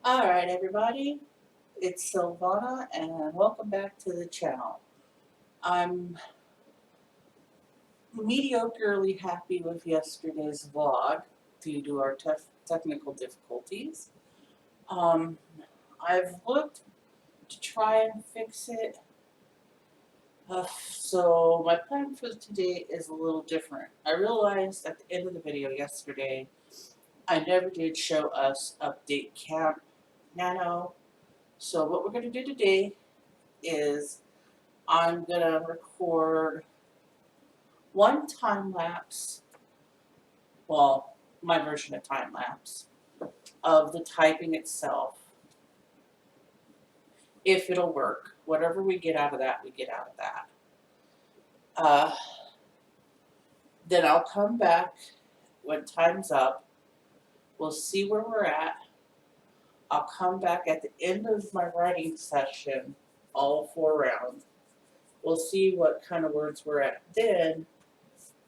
Alright everybody, it's Silvana and welcome back to the channel. I'm mediocrely happy with yesterday's vlog due to our technical difficulties. Um, I've looked to try and fix it, so my plan for today is a little different. I realized at the end of the video yesterday I never did show us update Camp Nano, so what we're going to do today is I'm going to record one time lapse, well, my version of time lapse, of the typing itself. If it'll work. Whatever we get out of that, we get out of that. Then I'll come back when time's up. We'll see where we're at. I'll come back at the end of my writing session, all 4 rounds. We'll see what kind of words we're at then,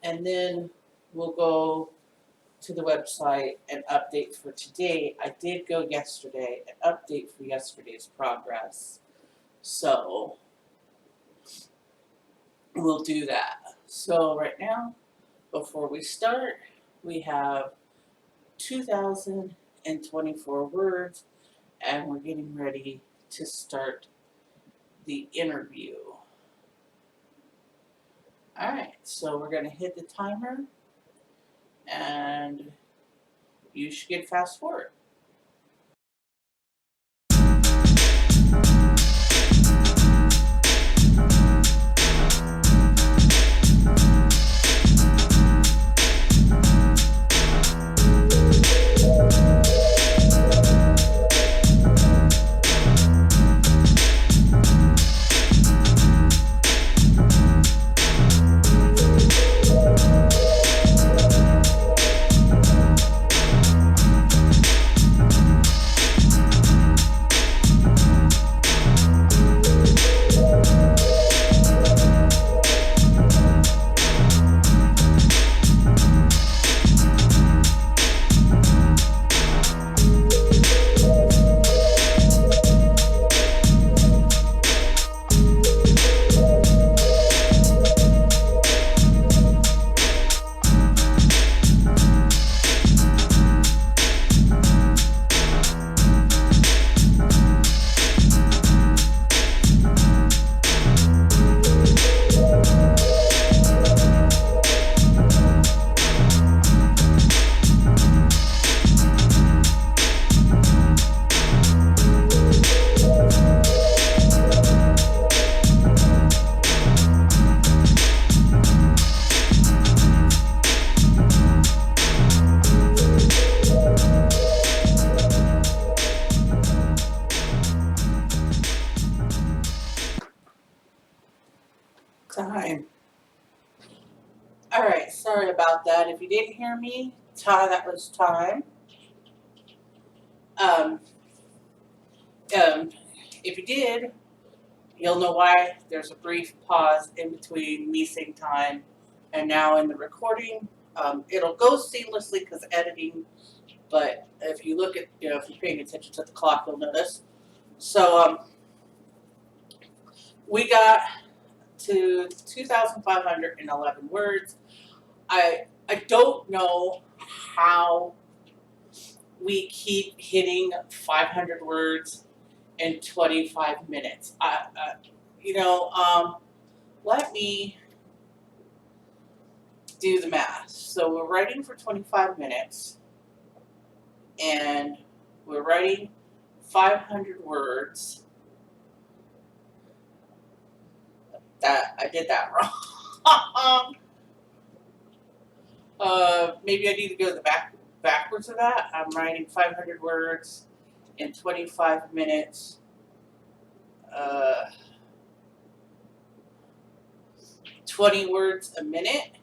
and then we'll go to the website and update for today. I did go yesterday and update for yesterday's progress. So we'll do that. So right now, before we start, we have 2,024 words and we're getting ready to start the interview. Alright, so we're going to hit the timer and you should get fast forward. Time. Alright, sorry about that. If you didn't hear me, that was time. If you did, you'll know why there's a brief pause in between me saying time and now in the recording. It'll go seamlessly because editing, but if you look at, if you're paying attention to the clock, you'll notice. So, we got to 2,511 words. I don't know how we keep hitting 500 words in 25 minutes. Let me do the math. So we're writing for 25 minutes and we're writing 500 words. I did that wrong. Maybe I need to go backwards of that. I'm writing 500 words in 25 minutes. 20 words a minute.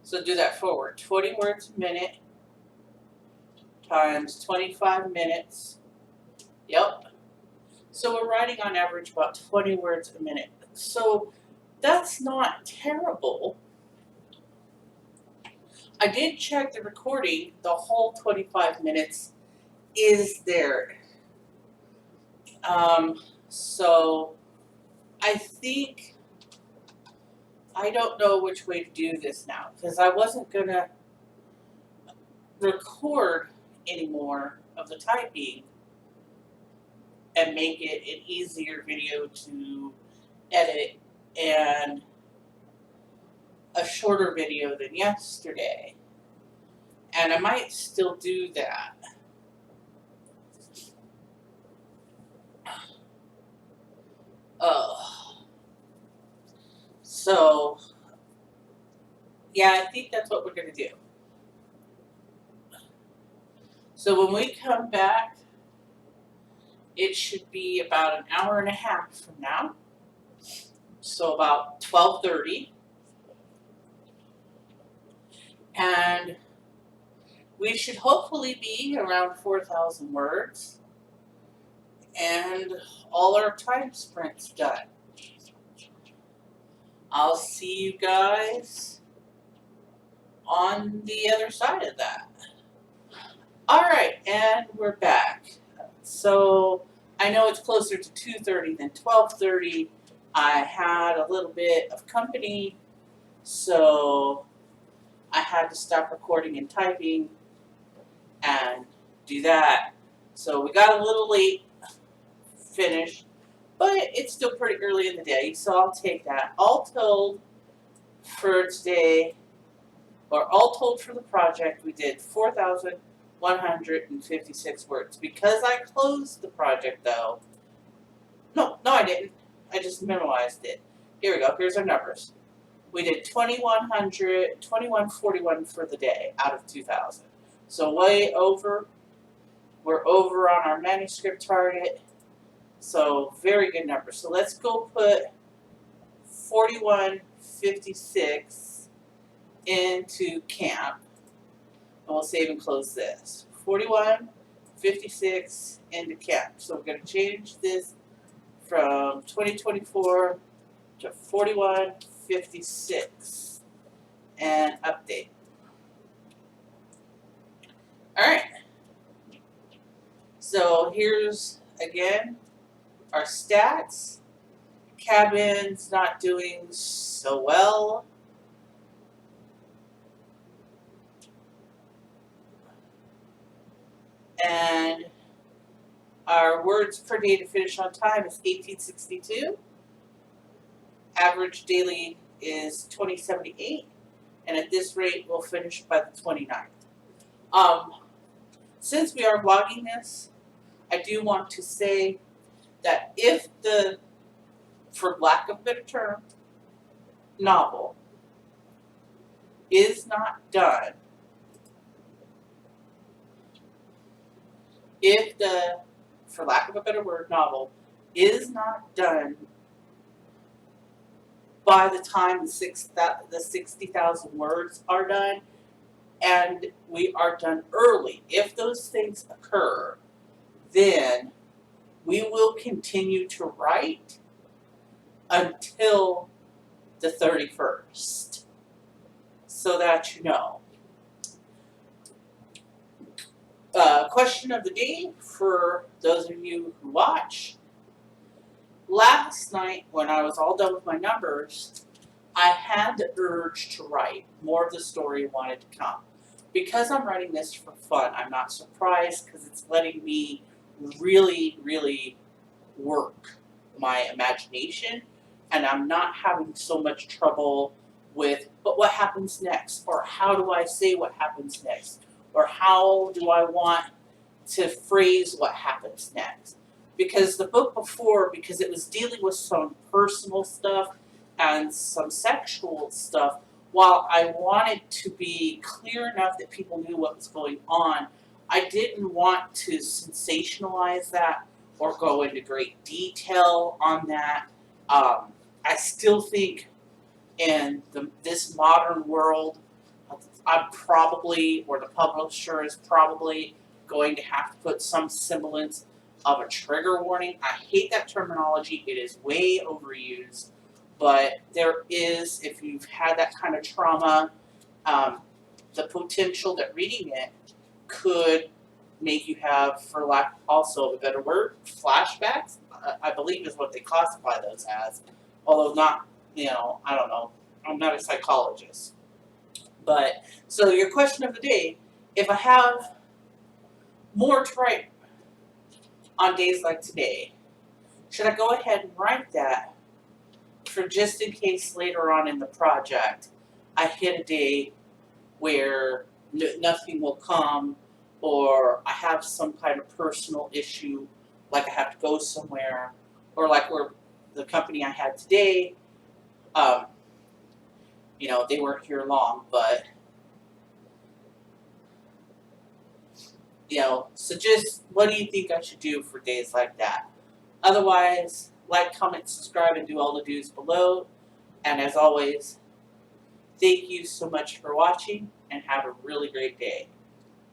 So do that forward. 20 words a minute times 25 minutes. Yep. So we're writing on average about 20 words a minute. So that's not terrible. I did check the recording, the whole 25 minutes is there. So I think, I don't know which way to do this now, because I wasn't gonna record anymore of the typing and make it an easier video to edit and a shorter video than yesterday. And I might still do that. So, yeah, I think that's what we're gonna do. So when we come back, it should be about an hour and a half from now. So about 12:30. And we should hopefully be around 4,000 words and all our time sprints done. I'll see you guys on the other side of that. All right, and we're back. So I know it's closer to 2:30 than 12:30. I had a little bit of company, so I had to stop recording and typing and do that. So we got a little late finish, but it's still pretty early in the day, so I'll take that. All told for today, or all told for the project, we did 4,156 words. Because I closed the project though, no I didn't. I just memorized it. Here we go, here's our numbers. We did 2141 for the day out of 2,000. So way over. We're over on our manuscript target. So very good number. So let's go put 4156 into camp. And we'll save and close this. 4156 into camp. So we're going to change this from 2024 to 4156 and update. All right. So here's again our stats. Cabin's not doing so well. And our words per day to finish on time is 1862. Average daily is 2078. And at this rate, we'll finish by the 29th. Since we are vlogging this, I do want to say that if the, for lack of a better term, novel is not done, if the, for lack of a better word, novel is not done by the time the 60,000 words are done, and we are done early, if those things occur, then we will continue to write until the 31st, so that you know. Question of the day for those of you who watch. Last night, when I was all done with my numbers, I had the urge to write. More of the story wanted to come. Because I'm writing this for fun, I'm not surprised, because it's letting me really, really work my imagination, and I'm not having so much trouble with, but what happens next? Or how do I say what happens next? Or how do I want to phrase what happens next? Because the book before, because it was dealing with some personal stuff and some sexual stuff, while I wanted to be clear enough that people knew what was going on, I didn't want to sensationalize that or go into great detail on that. I still think in this modern world, I'm probably, or the publisher is probably going to have to put some semblance of a trigger warning. I hate that terminology. It is way overused. But there is, if you've had that kind of trauma, the potential that reading it could make you have, for lack also of a better word, flashbacks, I believe is what they classify those as. Although not, I don't know. I'm not a psychologist. But, so your question of the day, if I have more to write on days like today, should I go ahead and write that for just in case later on in the project I hit a day where nothing will come, or I have some kind of personal issue, like I have to go somewhere, or like where the company I had today, they weren't here long, but so just what do you think I should do for days like that? Otherwise, like, comment, subscribe, and do all the do's below. And as always, thank you so much for watching, and have a really great day.